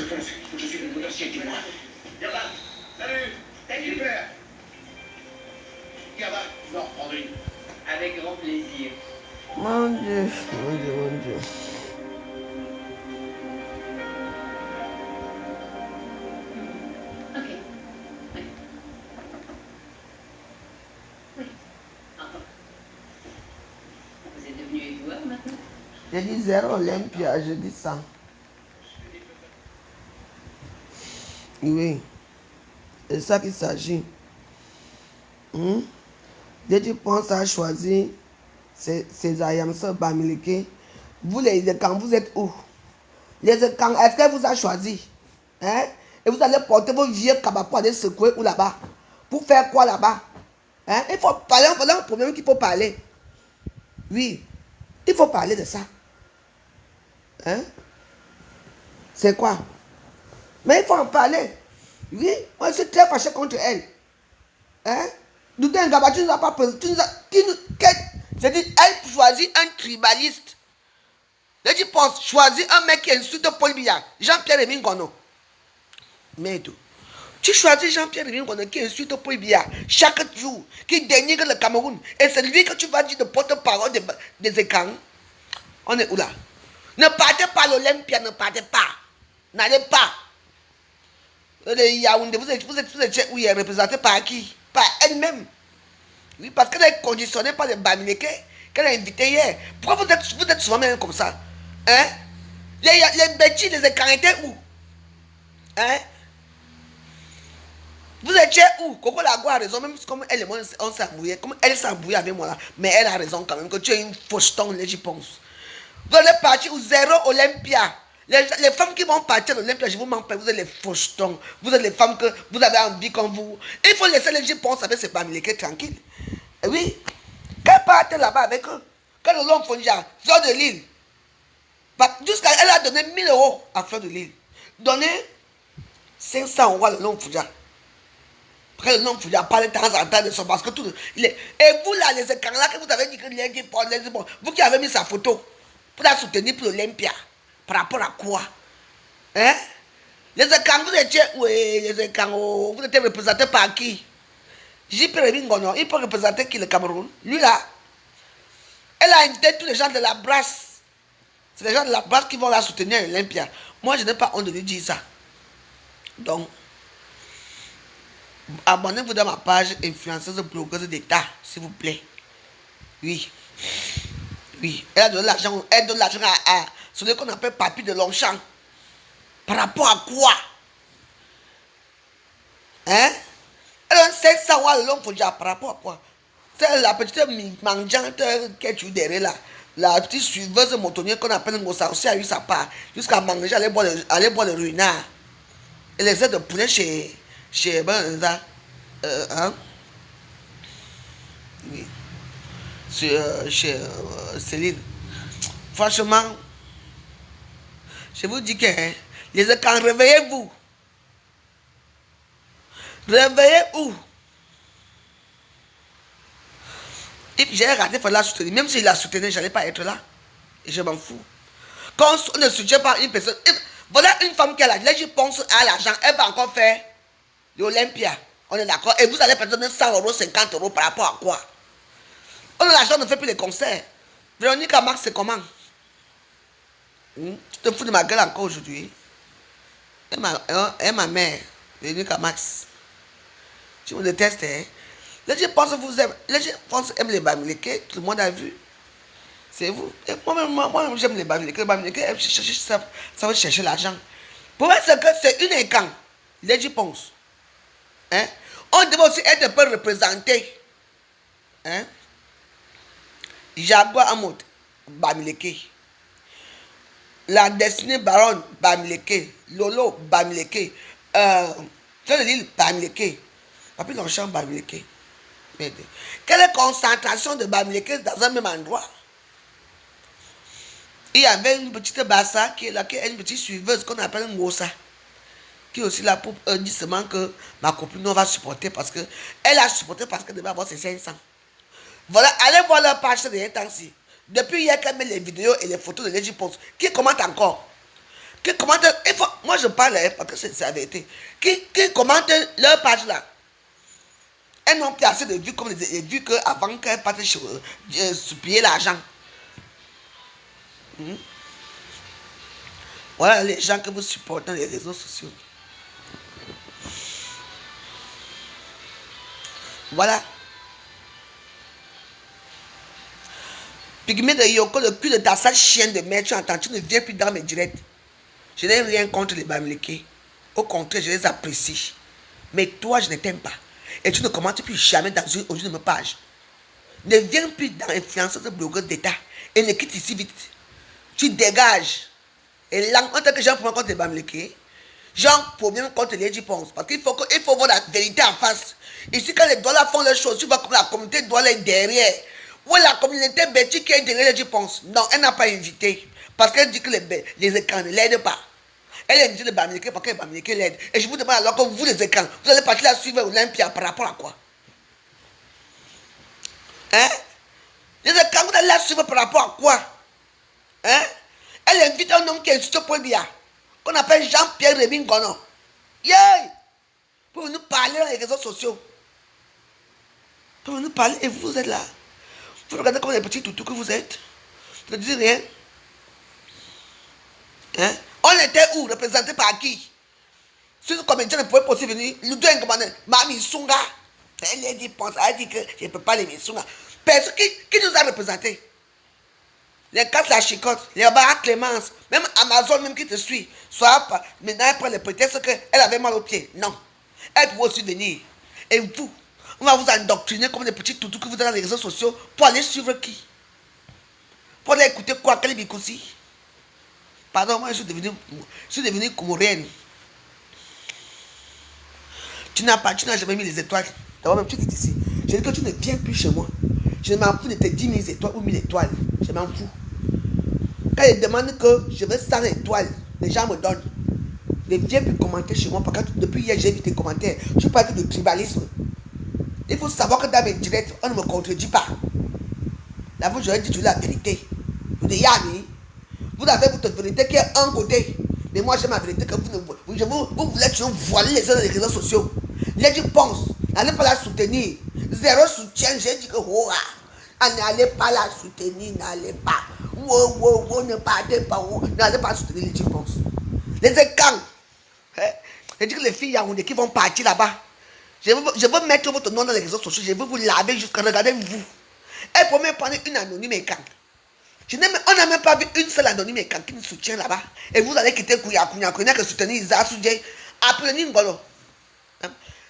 je fonce. Il faut que je suive le dossier, dis-moi. Yaba, salut. Salut. Super. Yaba, non, André. Avec grand plaisir. Mon Dieu, mon Dieu, mon Dieu. Ok. Oui. Oui. Enfin. Vous êtes devenu éboueur maintenant? Je dis zéro Olympia, je dis ça. Oui, c'est ça qu'il s'agit. Dès que tu penses à choisir ces alliances Bamileke, vous les camps, vous êtes où? Les camps, est-ce qu'elle vous a choisi? Hein? Et vous allez porter vos vieux cabas pour aller secouer où là-bas? Pour faire quoi là-bas? Hein? Il faut parler, voilà un problème qu'il faut parler. Oui, il faut parler de ça. Hein? C'est quoi? Mais il faut en parler. Oui, moi je suis très fâché contre elle. Hein? Nous t'es un gars, tu ne nous as pas présenté. Je dis, elle choisit un tribaliste. Je dis, pense, choisis un mec qui insulte Paul Biya, Jean-Pierre Emile Ngono. Mais tout. Tu choisis Jean-Pierre Emile Ngono qui insulte Paul Biya chaque jour, qui dénigre le Cameroun. Et c'est lui que tu vas dire de porte-parole des écrans. On est où là? Ne partez pas à l'Olympia, ne partez pas. N'allez pas. Yaoundé, vous êtes où il est représenté par qui? Par elle-même. Oui, parce qu'elle est conditionnée par les Bamileke qu'elle a invité hier. Pourquoi vous êtes souvent même comme ça? Hein? Les bêtises, les écarts étaient où? Hein? Vous étiez où? Coco Lago a raison, même comme elle et moi, on s'est embrouillé. Comme elle s'est embrouillée avec moi là. Mais elle a raison quand même, que tu es une faucheton, là, j'y pense. Vous allez partir au zéro Olympia. Les femmes qui vont partir à l'Olympia, je vous mens pas, vous êtes les fauchetons. Vous êtes les femmes que vous avez envie comme vous. Il faut laisser les gens penser avec ces Bamileke tranquilles. Et oui, qu'elle parte là-bas avec eux. Quand le long Fonja, Fleur de Lille. Jusqu'à elle a donné 1000 € à Fleur de Lille. Donné 500 € à le long Fonja. Après le long Fonja parle de temps en temps de son parce que tout. Et vous là, les écrans là que vous avez dit que vous qui avez mis sa photo pour la soutenir pour l'Olympia. Par rapport à quoi? Hein? Les écrans, vous étiez où? Les écrans, vous étiez représentés par qui? J.P. Ngono, il peut représenter qui le Cameroun? Lui là, elle a invité tous les gens de la brasse. C'est les gens de la brasse qui vont la soutenir à l'Olympia. Moi, je n'ai pas honte de lui dire ça. Donc, abonnez-vous dans ma page influenceuse blogueuse d'État, s'il vous plaît. Oui. Oui. Elle donne l'argent à celui qu'on appelle Papy de Longchamp. Par rapport à quoi? Hein? Elle donne 500 € à l'homme pour dire par rapport à quoi? C'est la petite mangeante qui est derrière là. La petite suiveuse motonnière qu'on appelle Ngosa aussi a eu sa part. Jusqu'à manger, aller boire le ruinard. Et les ailes de poulet chez hein? Oui. Chez Céline. Franchement, je vous dis que hein, les écrans, réveillez-vous. Réveillez-vous. Et puis j'ai raté pour la soutenir. Même si je la soutenais, je n'allais pas être là. Et je m'en fous. Quand on ne soutient pas une personne, voilà une femme qui a l'argent, je pense à l'argent, elle va encore faire l'Olympia. On est d'accord. Et vous allez peut-être donner 100 €, 50 € par rapport à quoi? On a l'argent, on ne fait plus les concerts. Véronique Amax, c'est comment? Tu te fous de ma gueule encore aujourd'hui? Et ma mère, Véronique Amax. Tu me détestes, hein? Les gens pensent que vous aimez. Les gens pensent aiment les Bamileke, tout le monde a vu. C'est vous. Et moi-même, j'aime les Bamileke. Les Bamileke, ça veut chercher l'argent. Pour moi, c'est que c'est une écran. Les gens pensent. Hein? On devait aussi être un peu représenté. Hein? Jaguar Amoud, Bamileke. La destinée baronne, Bamileke. Lolo, Bamileke. Fleur de Lille, Bamileke. Papy Longchamp, Bamileke. Quelle concentration de Bamileke dans un même endroit? Il y avait une petite bassa qui est là, qui est une petite suiveuse qu'on appelle Ngosa, qui est aussi là pour dire seulement que ma copine va supporter parce que elle a supporté parce qu'elle devait avoir ses 500. Voilà, allez voir leur page ces derniers temps-ci. Depuis hier qu'elle met les vidéos et les photos de l'Egypte, qui commente encore? Qui commentent, moi je parle parce que c'est la vérité. Qui commentent leur page là. Elles n'ont plus assez de vues comme les vues qu'avant qu'elles partent payer l'argent. Voilà les gens que vous supportez dans les réseaux sociaux. Voilà. Pygmée de Yoko, le cul de ta sale chienne de merde, tu entends, tu ne viens plus dans mes directs. Je n'ai rien contre les Bamileke. Au contraire, je les apprécie. Mais toi, je ne t'aime pas. Et tu ne commentes plus jamais dans une de mes pages. Ne viens plus dans l'influenceuse blogueuse d'État. Et ne quitte ici vite. Tu dégages. Et là, en tant que j'ai un problème contre les Bamileke, j'ai un problème contre les Ponce. Parce qu'il faut voir la vérité en face. Ici, quand les dollars font leurs choses, tu vois comme la communauté doit être derrière. Ou la communauté Betty qui est derrière les Ponce. Non, elle n'a pas invité. Parce qu'elle dit que les écrans ne l'aident pas. Elle a invité les Bamileke parce que les Bamileke l'aident. Et je vous demande alors que vous, les écrans, vous allez partir là suivre Olympia par rapport à quoi? Hein? Les écrans, vous allez la suivre par rapport à quoi? Hein? Elle invite un homme qui est insulté Paul Biya, qu'on appelle Jean-Pierre Rémy Gonon. Yeah! Pour nous parler dans les réseaux sociaux. Pour nous parler et vous êtes là. Vous regardez comme les petits toutous que vous êtes. Vous ne dites rien. Hein? On était où? Représenté par qui? Si le comédien ne pouvait pas aussi venir, nous deux incommandés. Mami Sunga. Elle a dit, elle dit que je ne peux pas les Sunga. Personne qui nous a représentés? Les quatre la chicotte, les barres Clémence, même Amazon même qui te suit. Soit maintenant elle prend le prétexte qu'elle avait mal au pied. Non. Elle pouvait aussi venir. Et vous, on va vous endoctriner comme des petits toutous que vous avez dans les réseaux sociaux pour aller suivre qui? Pour aller écouter quoi? Quel bicossi? Pardon, moi je suis devenue comorienne. Tu n'as jamais mis les étoiles. D'abord même tu dis ici. Je dis que tu ne viens plus chez moi. Je m'en fous de tes 10 000 étoiles ou 1000 étoiles. Je m'en fous. Quand ils demandent que je veux 100 étoiles, les gens me donnent. Ne viens plus commenter chez moi parce que depuis hier j'ai vu tes commentaires. Tu parles de tribalisme. Il faut savoir que dans mes directs, on ne me contredit pas. Là, vous, j'aurais dit toujours la vérité. Vous dites, Yanni, vous avez votre vérité qui est un côté. Mais moi, j'ai ma vérité que vous voulez toujours voiler les uns des réseaux sociaux. J'ai dit, pense, n'allez pas la soutenir. Zéro soutien, j'ai dit que, oh, n'allez pas la soutenir, n'allez pas. Ne partez pas, n'allez pas soutenir les gens, pense. Les écrans. J'ai dit que les filles Yaoundé qui vont partir là-bas. Je veux mettre votre nom dans les réseaux sociaux, je veux vous laver jusqu'à regarder vous. Elle peut même prendre une anonyme écran. On n'a même pas vu une seule anonyme écran qui nous soutient là-bas. Et vous allez quitter Kouya que soutenir Isa Soudje. Appelez Ngolo.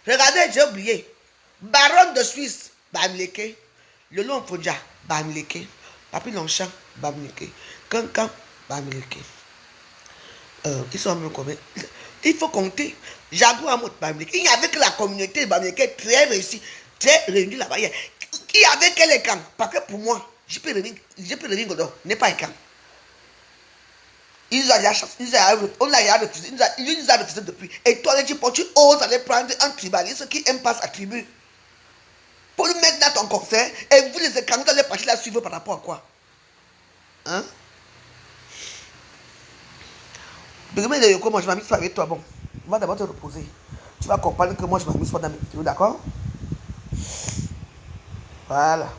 Regardez, j'ai oublié. Baron de Suisse, Bamileke. Le Long Fodja, Bamileke. Papi Longchamp, Bamileke. Kankan, Bamileke. Ils sont même combien? Il faut compter. Jago Amot Bamileke. Il n'y avait que la communauté Bamileke très réussie, très réunie là-bas. Il y avait quel écran? Parce que pour moi, je peux revenir Godon, n'est pas écran. Il nous a refusé depuis. Et toi, tu oses aller prendre un tribaliste qui aime pas sa tribu. Pour le mettre dans ton concert, et vous les écrans, vous allez partir la suivre par rapport à quoi? Hein? Moi je m'amuse pas avec toi. Bon, on va d'abord te reposer. Tu vas comprendre que moi je m'amuse pas dans mes vidéos, d'accord? Voilà.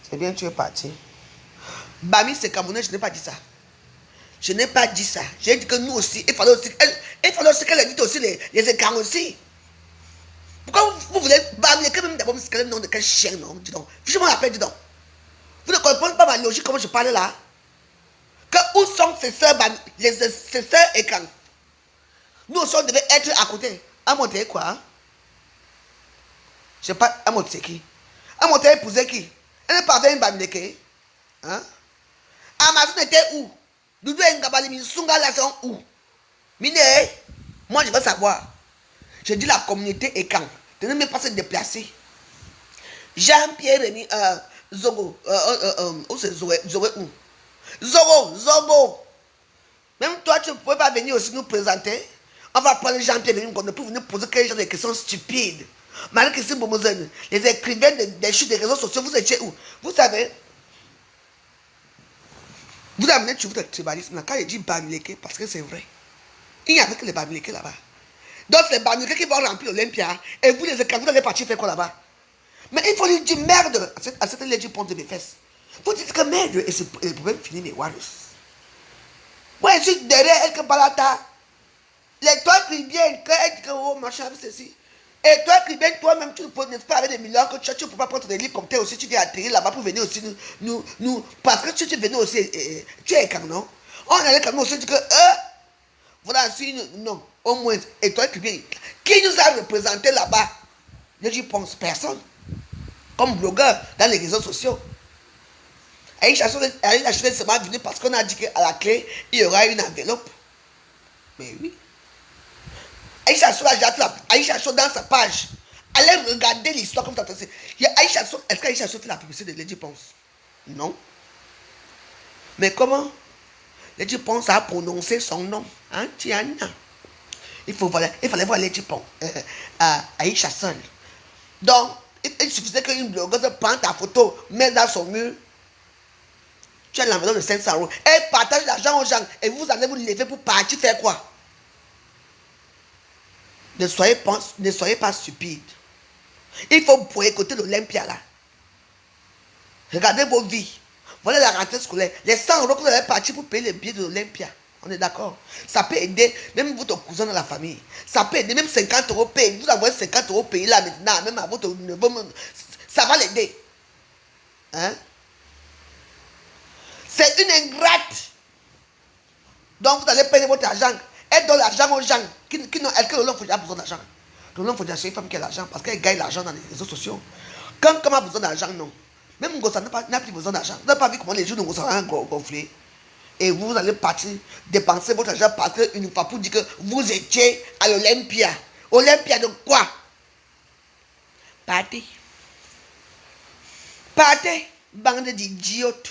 C'est bien, tu es parti. Bami, c'est Camerounais, je n'ai pas dit ça. Je n'ai pas dit ça. J'ai dit que nous aussi, il fallait aussi qu'elle invite aussi les écrans aussi. Pourquoi vous voulez Bami, quand même d'abord, c'est quel nom de quel chien, non? Dis donc. Je m'en rappelle, dis donc. Vous ne comprenez pas ma logique, comment je parle là? Que où sont ces sœurs, ces sœurs écrans? Nous aussi, on devait être à côté. À monter quoi? Hein? Je sais pas, à monter qui? À monter épouser qui? Elle n'est pas avec une Bamileke. Hein? Amazon était où? Doudou et Ngabali Minsunga là sont où? Mine, moi je veux savoir. Je dis la communauté écran. De ne même pas se déplacer. Jean-Pierre Rémy, Zogo, où c'est Zoé où? Zogo. Même toi, tu ne pouvais pas venir aussi nous présenter. On va prendre Jean-Pierre Rémy pour venir poser des questions stupides. Malgré que c'est Bomozène, les écrivains des chutes des réseaux sociaux, vous étiez où? Vous savez, vous amenez toujours le tribalisme là. Quand je dis Bamileke, parce que c'est vrai. Il n'y avait que les Bamileke là-bas. Donc c'est les Bamileke qui vont remplir l'Olympia. Et vous les écarts, vous allez partir faire quoi là-bas? Mais il faut lui dire merde à cette Lady Ponce de mes fesses. Vous dites que merde, et le problème finit mes warriors. Moi je suis derrière elle que balata. Les toi pris bien, que elle dit que oh machin, ceci. Et toi pris bien, toi-même, tu ne peux pas avec des millions que tu ne peux pas prendre des livres comme tel aussi, tu viens atterrir là-bas pour venir aussi nous parce que tu venais aussi, tu es écart, non? On allait quand même aussi dire que voilà, si non, au moins, et toi pris bien, qui nous a représenté là-bas? Je pense personne. Comme blogueur dans les réseaux sociaux. Aïcha est seulement venue parce qu'on a dit qu'à la clé, il y aura une enveloppe. Mais oui. Aïcha Sow dans sa page. Allez regarder l'histoire comme ça. Est-ce qu'Aïcha Sow fait la publicité de Lady Ponce? Non. Mais comment Lady Ponce a prononcé son nom? Hein, Tiana. Il fallait voir Lady Ponce. Aïcha Sow. Donc, il suffisait qu'une blogueuse prenne ta photo, mette dans son mur. Tu as l'enveloppe de 500 €. Elle partage l'argent aux gens. Et vous allez vous lever pour partir faire quoi? Ne soyez pas stupide. Il faut boycotter l'Olympia là. Regardez vos vies. Voilà la rentrée scolaire. Les 100 € que vous allez partir pour payer les billets de l'Olympia. On est d'accord. Ça peut aider même votre cousin dans la famille. Ça peut aider même 50 € payés. Vous envoyez 50 € payés là maintenant. Même à votre neveu. Ça va l'aider. Hein? C'est une ingrate. Donc vous allez payer votre argent. Elle donne l'argent aux gens qui n'ont. Est-ce que l'homme a besoin d'argent? L'homme c'est une femme qui a l'argent parce qu'elle gagne l'argent dans les réseaux sociaux. Quand a besoin d'argent, non. Même Ngossa n'a plus besoin d'argent. Vous n'avez pas vu comment les jours de Ngossa ont gonflé. Et vous allez partir dépenser votre argent parce qu'une fois pour dire que vous étiez à l'Olympia. Olympia de quoi? Partez. Partez, bande d'idiotes.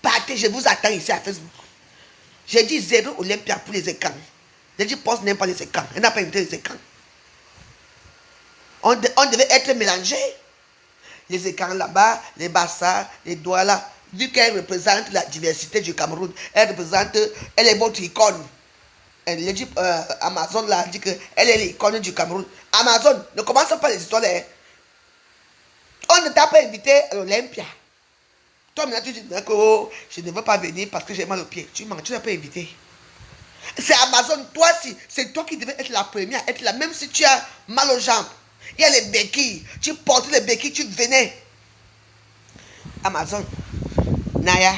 Partez, je vous attends ici à Facebook. J'ai dit 0 Olympia pour les écrans. J'ai dit Ponce n'aime pas les écrans. Elle n'a pas invité les écrans. On devait être mélangés. Les écrans là-bas, les bassins, les doigts là. Vu qu'elle représente la diversité du Cameroun, elle est votre icône. Amazon là dit qu'elle est l'icône du Cameroun. Amazon, ne commence pas les histoires là. On ne t'a pas invité à l'Olympia. Toi maintenant tu dis que oh, je ne veux pas venir parce que j'ai mal au pied. Tu mens, tu n'as pas invité. C'est Amazon, toi si, c'est toi qui devais être la première, être là, même si tu as mal aux jambes. Il y a les béquilles, tu portes les béquilles, tu venais. Amazon, Naya,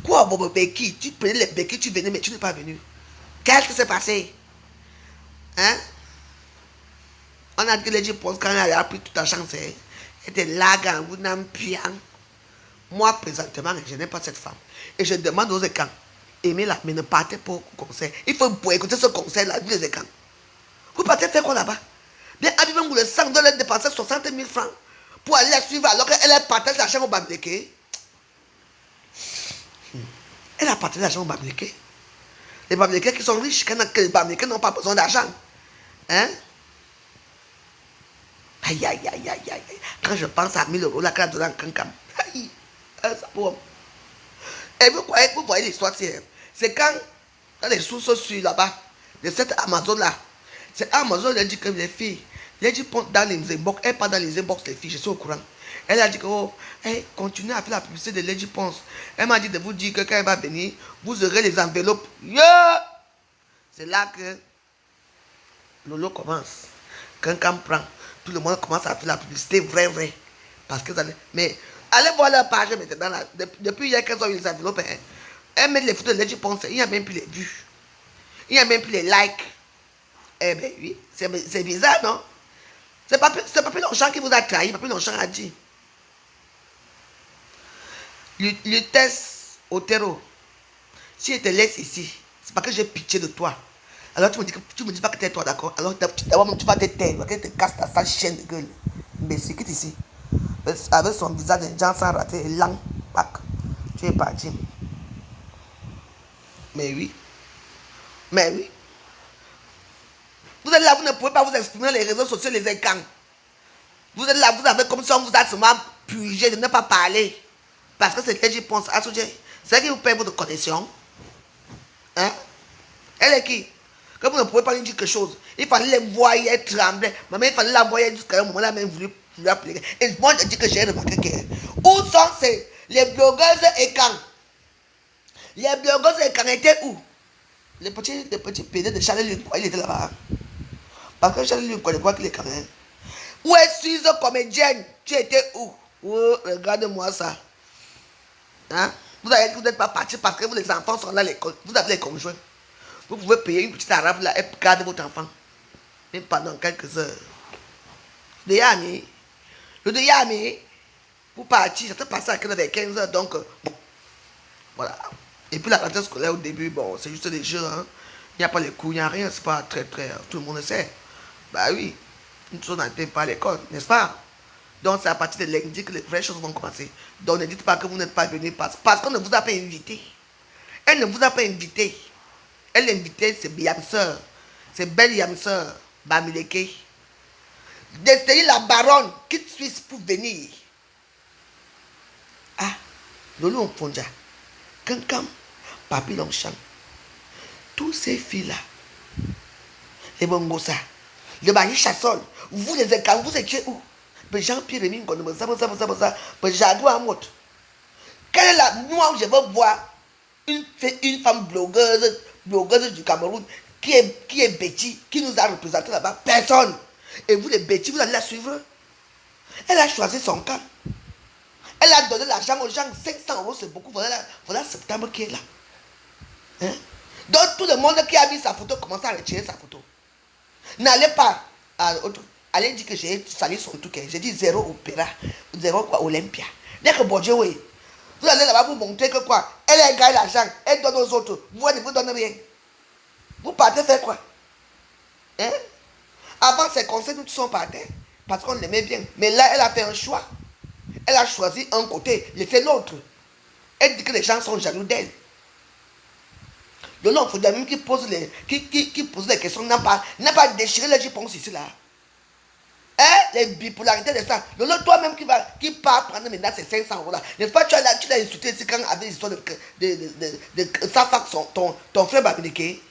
quoi vos béquilles? Tu prenais les béquilles, tu venais, mais tu n'es pas venu. Qu'est-ce qui s'est passé? Hein? On a dit que les gens pensent quand elle a pris toute la chance. Elle était là, vous n'en piant. Moi, présentement, je n'aime pas cette femme. Et je demande aux écrans, aimez-la, mais ne partez pas au concert. Il faut écouter ce concert-là, les écrans. Vous partez faire quoi là-bas? Bien, Abibem vous le sang, doit dépenser 60 000 francs pour aller la suivre alors qu'elle partage l'argent au Bamileke. Elle a partagé l'argent au Bamileke. Les Bamileke qui sont riches, que les Bamileke n'ont pas besoin d'argent. Hein? Aïe, aïe, aïe, aïe, aïe. Quand je pense à 1000 € là, qu'elle a donné en Kankam. Aïe, ça pour. Et vous voyez l'histoire, c'est quand les sources suivent là-bas, de cette Amazon-là. C'est Amazon qui a dit que les filles, les dit dans les inbox, elle pas dans les inbox, les filles, je suis au courant. Elle a dit que, oh, hey, continuez à faire la publicité de Lady Ponce. Elle m'a dit de vous dire que quand elle va venir, vous aurez les enveloppes. Yeah! C'est là que Lolo commence. Quand prend, tout le monde commence à faire la publicité vrai. Parce que mais allez voir leur page maintenant. Là, depuis il y a 15 ans, ils les enveloppent. Hein. Elle met les photos de Lady Ponce. Il n'y a même plus les vues. Il n'y a même plus les likes. Eh bien oui, c'est bizarre, non? C'est pas plus Longchamp qui vous a trahi, pas plus Longchamp a dit. Lutèce Otero, si je te laisse ici, c'est parce que j'ai pitié de toi. Alors tu me dis pas que tu es toi, d'accord? Alors d'abord tu vas te taire, parce que tu te casses ta chaîne de gueule. Mais c'est qui ici? Avec son visage de gens sans rater, et lang, pack. Tu es parti. Mais oui. Vous êtes là, vous ne pouvez pas vous exprimer dans les réseaux sociaux, les écrans. Vous êtes là, vous avez comme si on vous a seulement purgé de ne pas parler. Parce que c'est que j'y pense. C'est qui vous paye votre connexion. Hein? Elle est qui? que vous ne pouvez pas lui dire quelque chose. Il fallait l'envoyer, elle tremblait. Maman, il fallait l'envoyer jusqu'à un moment là, même voulu appeler. Et moi, je dis que j'ai remarqué que. Où sont les blogueuses et quand? Les blogueuses et quand étaient où? Le petit PD de Charles Lune, il était là-bas. Parce que Charles Lune, je crois qu'il est quand même. Où est Suisse comédienne? Tu étais où? Oh, regarde-moi ça. Hein? Vous n'êtes pas parti parce que les enfants sont là à l'école. Vous avez les conjoints. Vous pouvez payer une petite arabe là et garder votre enfant. Même pendant quelques heures. Le Yami, vous partez, ça se passe à 15 heures. Donc, bon, voilà. Et puis la rentrée scolaire au début, bon, c'est juste des jeux. Hein. Il n'y a pas les cours, il n'y a rien. C'est pas très, tout le monde le sait. Bah oui. Une chose n'atteint pas à l'école, n'est-ce pas? Donc c'est à partir de lundi que les vraies choses vont commencer. Donc ne dites pas que vous n'êtes pas venu parce qu'on ne vous a pas invité. Elle ne vous a pas invité. Elle l'invitait, c'est Yamseur. C'est belle Yamseur, Bamileke. D'essayer la baronne quitte Suisse pour venir. Ah, Lolo Mponja, Kankam, Papi Longchamp. Tous ces filles-là, les Bongosa, les Bahi Chassol, vous les écarts, vous étiez où? Jean-Pierre Rémy, Jadou Amot. Quelle est la moi où je veux voir une femme blogueuse du Cameroun qui est Betty, qui nous a représenté là-bas? Personne. Et vous les Betty, vous allez la suivre? Elle a choisi son camp. Elle a donné l'argent aux gens, 500 €, c'est beaucoup. Voilà Septembre qui est là. Hein? Donc tout le monde qui a vu sa photo commence à retirer sa photo. N'allez pas à autre. Allez dire que j'ai salué son truc. J'ai dit 0 opéra, 0 quoi, Olympia. Dès que bon Dieu, oui. Vous allez là-bas vous montrer que quoi? Elle a gagné l'argent, elle donne aux autres. Vous ne vous donnez rien. Vous partez faire quoi? Hein? Avant, ses conseils, nous sommes partis. Parce qu'on l'aimait bien. Mais là, elle a fait un choix. Elle a choisi un côté, laissé l'autre. Elle dit que les gens sont jaloux d'elle. Le nom, il faut même qui pose les questions n'a pas déchiré les jupons ici là. Hein? Les bipolarités de ça. Le nom, toi-même qui part prendre maintenant ces 500 € là. N'est-ce pas, tu l'as insulté ici quand avec l'histoire de sa femme, ton frère Babineke.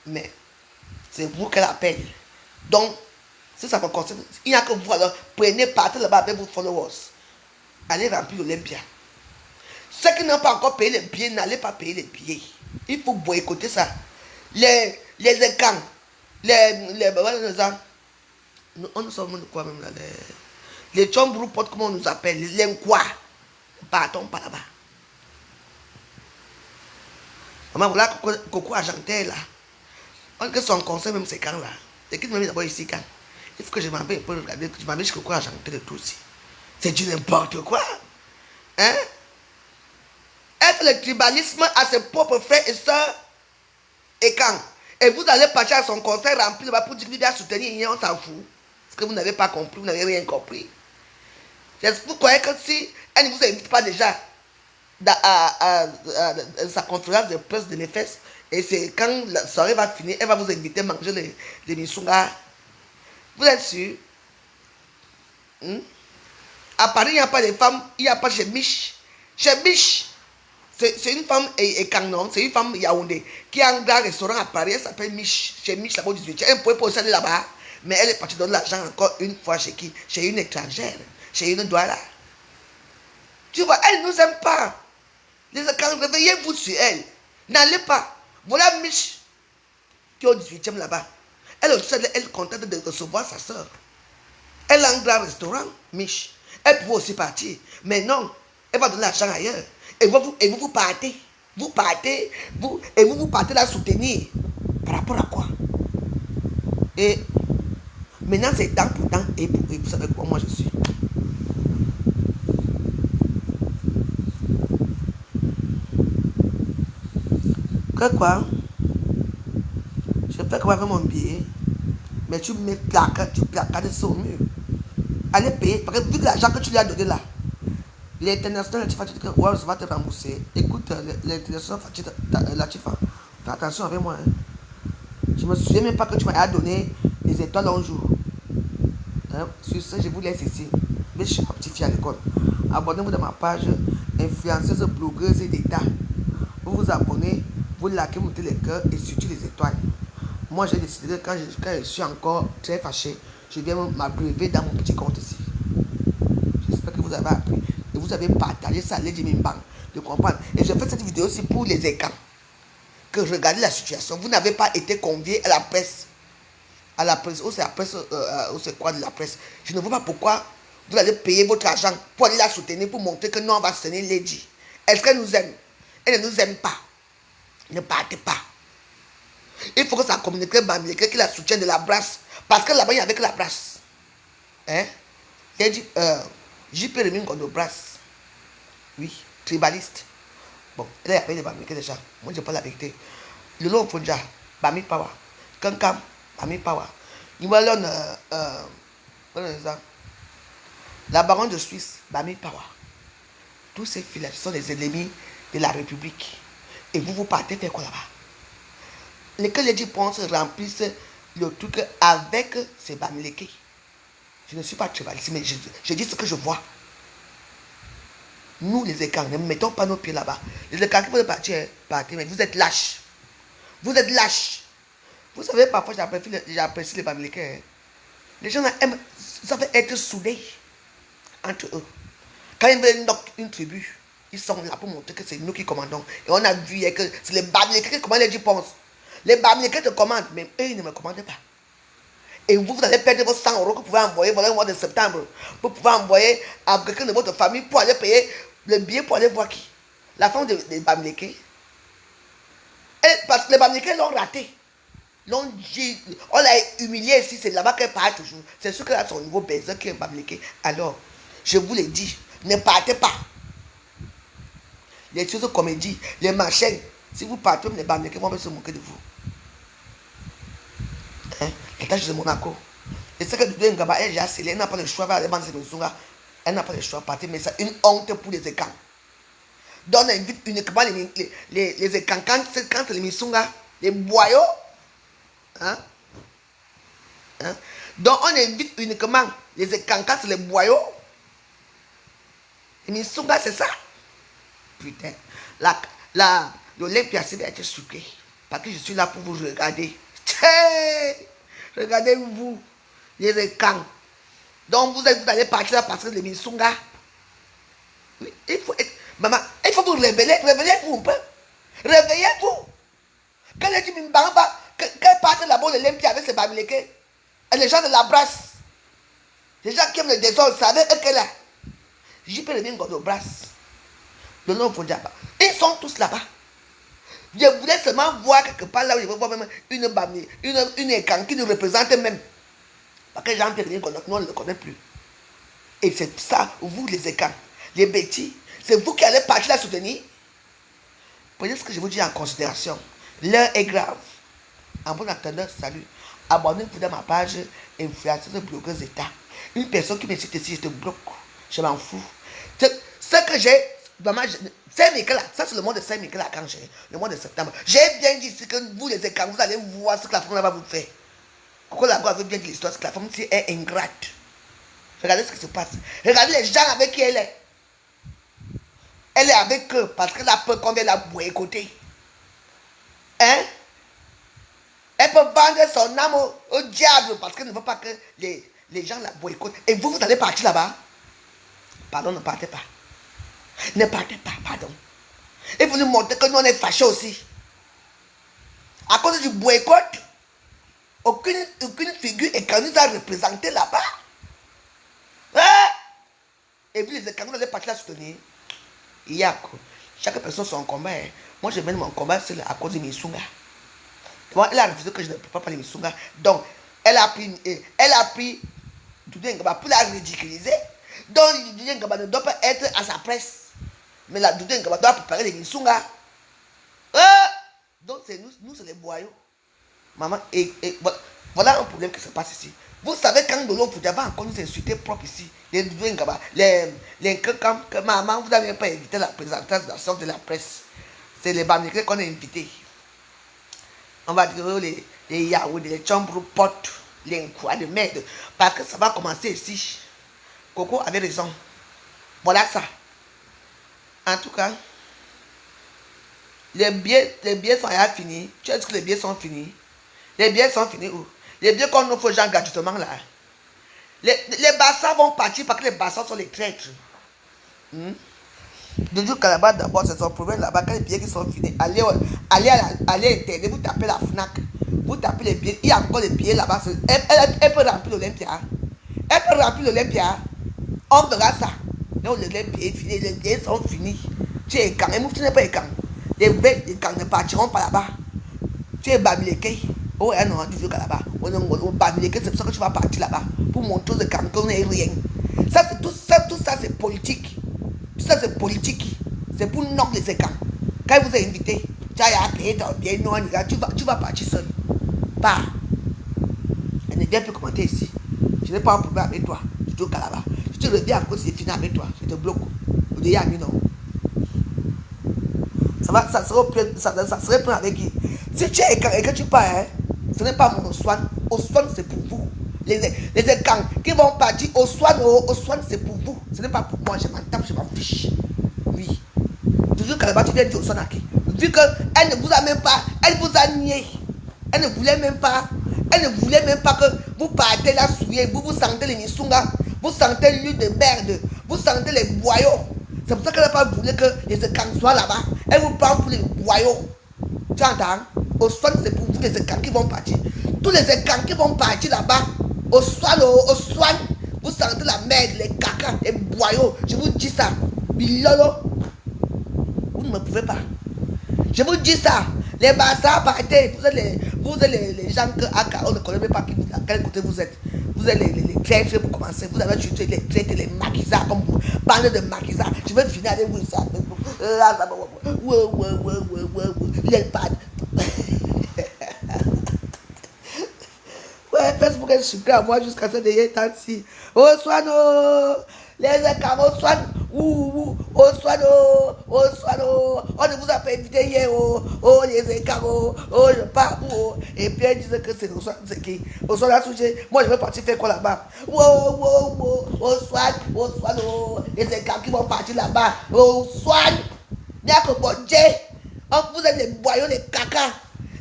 Mais c'est vous qu'elle appelle. Donc, si ça me concerne, il n'y a que vous alors, prenez, partez là-bas avec vos followers. Allez remplir l'Olympia. Ceux qui n'ont pas encore payé les billets, n'allez pas payer les billets. Il faut boycotter ça. Les écrans, on nous sommes quoi même là, les chambres potes, comment on nous appelle, les quoi. Partons pas là-bas. Maman, voilà Coco Argentin là. On que son conseil même c'est quand là. Et qui m'a mis d'abord ici quand. Il faut que je m'appelle pour regarder, je m'appelle Coco Argentin de tout aussi. C'est du n'importe quoi. Hein? Elle fait le tribalisme à ses propres frères et sœurs. Et quand? Et vous allez partir à son conseil rempli là-bas pour dire qu'il va soutenir, on s'en fout. Parce que vous n'avez pas compris, vous n'avez rien compris. Vous croyez que si elle ne vous invite pas déjà à sa conférence de presse de mes fesses, et c'est quand la soirée va finir, elle va vous inviter à manger les missungas. Vous êtes sûr? À Paris, il n'y a pas de femmes, il n'y a pas chez Mich. Chez Mich, c'est une femme et non, c'est une femme Yaoundé qui a un grand restaurant à Paris, elle s'appelle Mich. Chez Mich, là-bas au 18e. Elle pouvait pas aller là-bas, mais elle est partie donner l'argent encore une fois chez qui? Chez une étrangère, chez une douala. Tu vois, elle ne nous aime pas. Quand réveillez-vous sur elle, n'allez pas. Voilà Mich qui est au 18e là-bas. Elle est contente de recevoir sa soeur. Elle a un grand restaurant, Mich. Elle pouvait aussi partir. Mais non, elle va donner l'argent ailleurs. Et vous partez. Vous partez la soutenir. Par rapport à quoi? Et maintenant, c'est temps pour temps. Et vous savez quoi, moi je suis. Que quoi? Je fais quoi avec mon billet? Mais tu mets tu placardes sur le mur. Allez payer. Parce que vu l'argent que tu lui as donné là, l'international, tu vas te rembourser. Écoute, l'international, là, tu fais attention avec moi. Hein. Je ne me souviens même pas que tu m'as donné les étoiles un jour. Hein? Sur ce, je vous laisse ici. Mais je suis ma petite fille à l'école. Abonnez-vous dans ma page influenceuse, blogueuse et d'État. Vous vous abonnez, vous likez, vous mettez les cœurs et surtout les étoiles. Moi, j'ai décidé que quand je suis encore très fâché, je viens m'abreuver dans mon petit compte ici. J'espère que vous avez appris. Et vous avez partagé ça à Lady Mimbang. De comprendre. Et je fais cette vidéo aussi pour les écrans. Que regardez la situation. Vous n'avez pas été convié à la presse. À la presse. Ou c'est la presse. Ou c'est quoi de la presse. Je ne vois pas pourquoi vous allez payer votre argent pour aller la soutenir. Pour montrer que nous, on va soutenir Lady. Est-ce qu'elle nous aime? Elle ne nous aime pas. Ne partez pas. Il faut que ça communique Bamileke qui la soutient de la brasse. Parce que là-bas, il n'y avait que la brasse. Hein? Il a dit, JP Remingo de brasse. Oui, tribaliste. Bon, elle a payé les Bamileke déjà. Moi, je ne dis pas la vérité. Le long Fonja, Bami Power. Kankam, Bami Power. Nous allons, la baronne de Suisse, Bami Power. Tous ces filets sont des ennemis de la République. Et vous partez faire quoi là-bas? Lesquels les pensent remplissent le truc avec ces Bamileke. Je ne suis pas tribaliste, mais je dis ce que je vois. Nous, les écarts, ne mettons pas nos pieds là-bas. Les écarts qui veulent partir, mais vous êtes lâches. Vous êtes lâches. Vous savez, parfois, j'apprécie les Bamileke. Hein. Les gens aiment, ça fait être soudés entre eux. Quand ils veulent une tribu, ils sont là pour montrer que c'est nous qui commandons. Et on a vu que c'est les Bamileke qui commandent, les gens pensent. Les Bamileke te commandent, mais eux, ils ne me commandent pas. Et vous allez perdre vos 100 euros que vous pouvez envoyer voilà, au mois de septembre. Vous pouvez envoyer à quelqu'un de votre famille pour aller payer le billet pour aller voir qui? La femme des Bamileke. Parce que les Bamileke l'ont raté. On l'a humilié ici, c'est là-bas qu'elle part toujours. C'est sûr qu'elle a son nouveau baiser qui est Bamileke. Alors, je vous l'ai dit, ne partez pas. Les choses comédies, les machins. Si vous partez, les Bamileke vont se moquer de vous. Hein? Les tâches de Monaco. Et c'est que Doudou Ngaba, elle, elle n'a pas le choix, elle n'a pas le choix de partir, mais c'est une honte pour les écans. Donc on invite uniquement les écans, quand c'est les Missunga, les boyaux. Hein? Hein? Donc on invite uniquement les écans, quand c'est les boyaux. Les Missunga, c'est ça. Putain. L'Olympia, c'est d'être sucré. Parce que je suis là pour vous regarder. Regardez-vous, les écans. Donc vous allez partir là parce que les Missunga. Oui, maman, il faut vous réveiller, réveillez-vous un peu. Réveillez-vous. Quand les gens partent là-bas, l'Olympia avec ses Bamileke, et les gens de la brasse, les gens qui aiment le désordre, vous savez eux qu'elle a. J'y peux revenir de brasse. Le nom faut dire pas. Ils sont tous là-bas. Je voulais seulement voir quelque part là où je veux voir même une écran qui nous représente même. Parce que Jean-Pierre nous on ne le connaît plus. Et c'est ça, vous les écrans, les bêtis, c'est vous qui allez partir la soutenir. Prenez ce que je vous dis en considération. L'heure est grave. En bon attendant, salut. Abonnez-vous dans ma page influenceuse blogueuse d'État. Une personne qui me cite ici, je te bloque. Je m'en fous. Ce que j'ai, vraiment, Saint-Michel, ça c'est le mois de Saint-Michel quand j'ai, le mois de septembre. J'ai bien dit que vous les écrans, vous allez voir ce que la femme va vous faire. Coco Lago avait bien dit l'histoire, que la femme est ingrate. Regardez ce qui se passe. Regardez les gens avec qui elle est. Elle est avec eux parce qu'elle a peur qu'on vienne la boycotter. Hein? Elle peut vendre son âme au diable parce qu'elle ne veut pas que les gens la boycottent. Et vous allez partir là-bas. Pardon, ne partez pas. Ne partez pas, pardon. Il faut nous montrer que nous on est fâchés aussi. À cause du boycott, aucune figure économique a représenté là-bas. Hein? Et vous les économies, vous allez partir la soutenir. Il y a chaque personne son combat. Hein. Moi je mène mon combat c'est à cause de Missunga. Elle a refusé que je ne peux pas parler de Missunga. Donc elle a pris Doudou Ngaba pour la ridiculiser. Donc Doudou Ngaba ne doit pas être à sa presse. Mais la Doudou Ngaba doit préparer les Missunga. Donc c'est nous c'est les boyaux. Maman, voilà un problème qui se passe ici. Vous savez quand de l'autre, vous avez encore nous insulté propre ici. Les Doudou Ngaba, que maman, vous n'avez pas invité la présentation de la presse. C'est les Bamileke qu'on a invités. On va dire les Yahoo, les chambres potes, les quoi de merde. Parce que ça va commencer ici. Coco avait raison. Voilà ça. En tout cas, les billets sont finis. Tu sais que les billets sont finis. Les billets sont finis où? Les billets qu'on offre aux gens gratuitement là. Les bassins vont partir parce que les bassins sont les traîtres. De jour Calabar d'abord, c'est son problème là-bas. Quand les billets qui sont finis, allez Internet, vous tapez la FNAC, vous tapez les billets. Il y a encore les billets là-bas. Elle peut remplir l'Olympia. Elle peut remplir l'Olympia. On verra ça. Non, les billets sont finis. Tu es quand même, tu n'es pas quand. Les camps ne partiront pas là-bas. Tu es Bamileke. Oh, non, tu veux là-bas. On Bamileke, c'est pour ça que tu vas partir là-bas. Pour montrer aux camps qu'on n'est rien. Ça, c'est tout ça, c'est politique. Tout ça, c'est politique. C'est pour knock les camps. Quand il vous a invité, tu as payé ton bien, non, tu vas partir seul. Pas. Elle ne vient plus commenter ici. Je n'ai pas un problème avec toi. Tu te là-bas. Si tu reviens à cause c'est fini avec toi, je te bloque. Au début, non. Ça serait plein avec qui? Si tu es écran et que tu pars, hein, ce n'est pas mon soin. Au soin, c'est pour vous. Les écrans qui vont partir au soin, c'est pour vous. Ce n'est pas pour moi. Je m'en tape, je m'en fiche. Oui. Toujours que là-bas, tu viens dire au soin à qui? Vu qu'elle ne vous a même pas, elle vous a nié. Elle ne voulait même pas que vous partez là souillé. Vous sentez les nisunga. Vous sentez l'huile de merde. Vous sentez les boyaux. C'est pour ça qu'elle n'a pas voulu que les écrans soient là-bas. Elle vous prend pour les boyaux. Tu entends? Au soin, c'est pour vous les écrans qui vont partir. Tous les écrans qui vont partir là-bas. Au soin, vous sentez la merde, les caca, les boyaux. Je vous dis ça. Bilolo. Vous ne me pouvez pas. Je vous dis ça. Les bassins partez. Vous êtes les gens que on ne connaît même pas à quel côté vous êtes. Vous êtes les traîtres pour commencer. Vous avez tué les traîtres, les maquisards comme vous. Bande de maquisards. Je vais finir avec vous ça. Les pads. Ouais, Facebook est super à moi jusqu'à ce dernier temps-ci. Oh, soino. Les écarts, oh, soino. Oh, soino. Oh, soino. On ne vous a pas invité hier. Oh, les écarts. Oh, je pars où. Et puis elle disait que c'est au soin. C'est qui? Au soin là, moi je vais partir faire quoi là-bas? Oh, soino. Les écarts qui vont partir là-bas. Oh, soino. Bien que bon Dieu. Vous êtes les boyaux, les caca.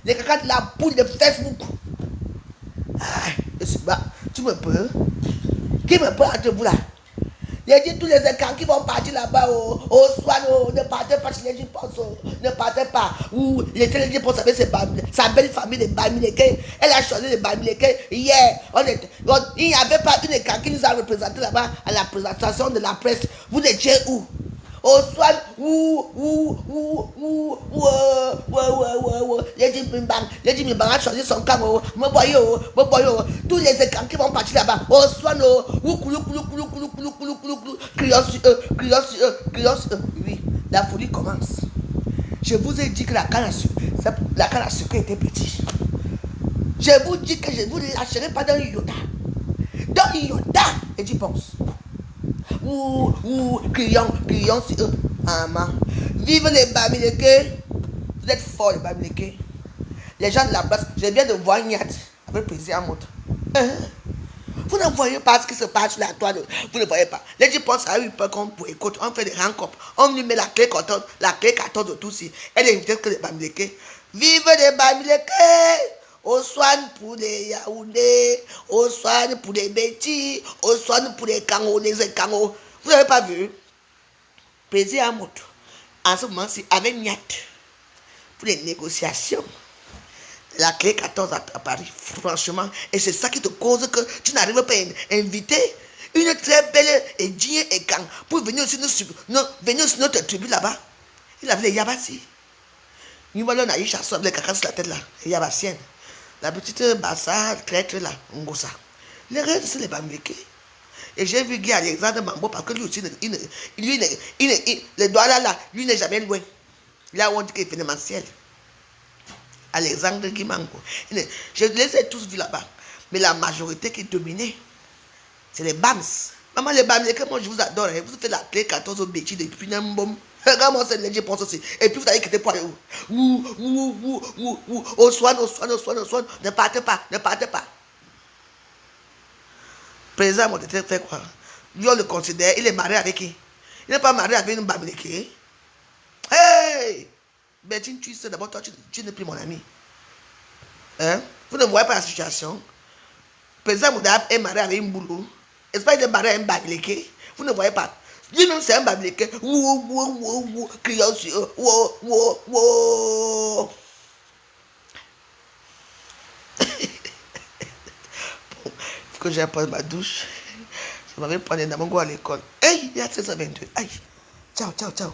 Les caca de la poule de Facebook. Tu me peux? Qui me peut entre vous là? J'ai dit tous les écrans qui vont partir là-bas au soir, ne partez pas chez les Jipons, ne partez pas. Ou laissez les Jipons avec sa belle famille de Bamileke. Elle a choisi de Bamileke hier. Il n'y avait pas une écran qui nous a représenté là-bas à la présentation de la presse. Vous étiez où? Au soir, les Jimibang a choisi son camp, me voyez, tous les écrans qui vont partir là-bas, au soir, criant sur eux, oui, la folie commence. Je vous ai dit que la canne à sucre était petite. Je vous dis que je ne vous lâcherai pas dans Yoda. Dans Yoda, et j'y pense. Criant sur eux. Maman. Vive les Bamileke. Vous êtes forts les Bamileke. Les gens de la place, je viens de voir Niat avec plaisir à montre. Vous ne voyez pas ce qui se passe sur la toile. Vous ne voyez pas. Les gens pensent à une peur qu'on peut écouter. On fait des rencontres. On lui met la clé 14 de tout ci. Elle est invitée que les Bamileke. Vive les Bamileke. Au soin pour les Yaoundé, au soin pour les Betty, au soin pour les Kango, les Kango. Vous n'avez pas vu? Plaisir à moto. En ce moment-ci, avec Niat, pour les négociations, la clé 14 à Paris, franchement, et c'est ça qui te cause que tu n'arrives pas à inviter une très belle et digne et gang pour venir aussi notre tribu là-bas. Il avait les Yabassi. Nous voyons la chasse les caca sur la tête là, les Yabassiennes. La petite Bassa, traître là, Ngosa. Les rêves, c'est les Bamileke. Et j'ai vu Guy Alexandre Mambo parce que lui aussi, le doigt là, lui n'est jamais loin. Là où on dit qu'il est événementiel. Alexandre Guy Mambo. Je les ai tous vus là-bas. Mais la majorité qui dominait, c'est les Bams. Maman, les Bamileke, moi je vous adore. Vous faites la clé 14 au Béchi depuis un bon. Regarde-moi, c'est le pense aussi. Et puis vous allez quitter pour aller où? Au soin. Ne partez pas. Président m'a fait quoi? Lui, on le considère, il est marié avec qui? Il n'est pas marié avec une Bamileke. Hey! Betty, tu sais d'abord, toi, tu n'es plus mon ami. Hein? Vous ne voyez pas la situation. Président Moudab est marié avec un boulot. Est-ce pas qu'il est marié à un babliqué? Vous ne voyez pas. Lui-même, c'est un babliqué. Criant sur eux. Il faut que j'apprenne ma douche. Je m'avais prendre un amour à l'école. Hey, il y a 13h22. Aïe. Ciao, ciao, ciao.